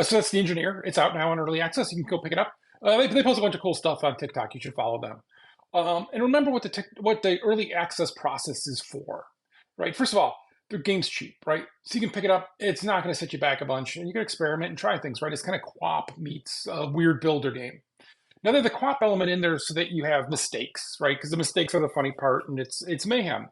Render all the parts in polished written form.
So that's the Engineer. It's out now in early access. You can go pick it up. They post a bunch of cool stuff on TikTok. You should follow them. And remember what what the early access process is for, right? First of all, the game's cheap, right? So you can pick it up. It's not going to set you back a bunch, and you can experiment and try things, right? It's kind of co-op meets a weird builder game. Now there's the co-op element in there so that you have mistakes, right? Because the mistakes are the funny part, and it's mayhem.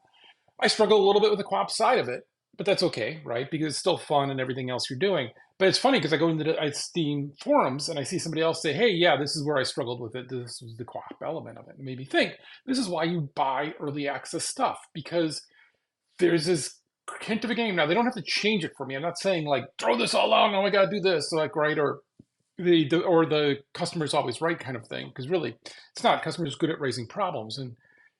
I struggle a little bit with the co-op side of it, but that's okay, right? Because it's still fun and everything else you're doing. But it's funny because I go into the Steam forums and I see somebody else say, "Hey, yeah, this is where I struggled with it. This was the co-op element of it." It made me think this is why you buy early access stuff because there's this hint of a game. Now they don't have to change it for me. I'm not saying like throw this all out. Now I got to do this, like right or the customer's always right kind of thing. Because really, it's not. Customers good at raising problems and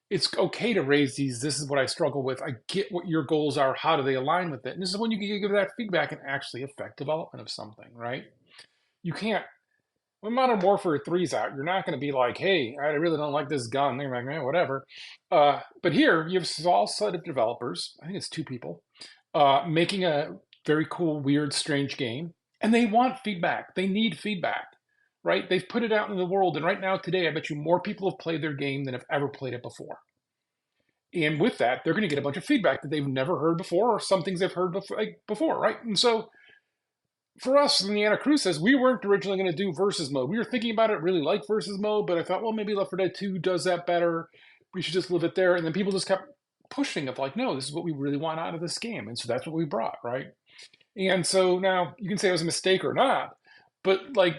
it's okay to raise these. This is what I struggle with. I get what your goals are. How do they align with it? And this is when you can give that feedback and actually affect development of something, right? You can't. When Modern Warfare 3's out, you're not going to be like, hey, I really don't like this gun. They're like, whatever. But here, you have a small set of developers, I think it's two people, making a very cool, weird, strange game. And they want feedback. They need feedback, right? They've put it out in the world. And right now, today, I bet you more people have played their game than have ever played it before. And with that, they're going to get a bunch of feedback that they've never heard before, or some things they've heard before, right? And so for us in the Anna Cruces, we weren't originally going to do versus mode. We were thinking about it, really like versus mode, but I thought, well, maybe Left 4 Dead 2 does that better. We should just leave it there. And then people just kept pushing of like, no, this is what we really want out of this game. And so that's what we brought, right? And so now you can say it was a mistake or not, but like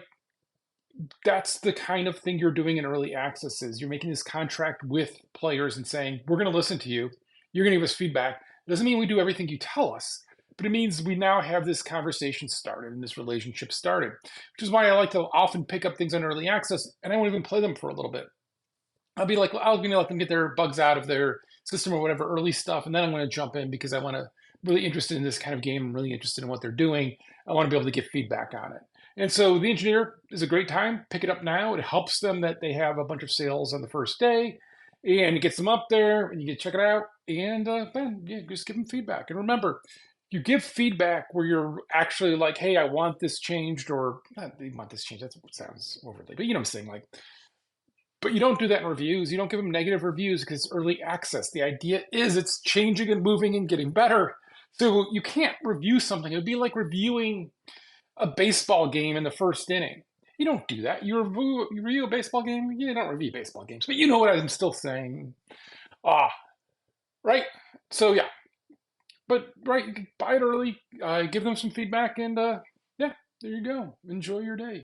that's the kind of thing you're doing in early access is you're making this contract with players and saying, we're going to listen to you. You're going to give us feedback. It doesn't mean we do everything you tell us, but it means we now have this conversation started and this relationship started, which is why I like to often pick up things on early access and I won't even play them for a little bit. I'll going to let them get their bugs out of their system or whatever early stuff, and then I'm going to jump in because I want to really interested in this kind of game. I'm really interested in what they're doing. I want to be able to get feedback on it. And so the Engineer is a great time. Pick it up now. It helps them that they have a bunch of sales on the first day, and it gets them up there, and you can check it out. And then yeah, just give them feedback. And remember, you give feedback where you're actually like, "Hey, I want this changed," or not, "I want this changed." That sounds overly, but you know what I'm saying, like. But you don't do that in reviews. You don't give them negative reviews because it's early access. The idea is it's changing and moving and getting better. So you can't review something. It would be like reviewing a baseball game in the first inning. You don't do that. You review a baseball game. You don't review baseball games, but you know what I'm still saying. Ah, right. So yeah, but right, you can buy it early. Give them some feedback, and yeah, there you go. Enjoy your day.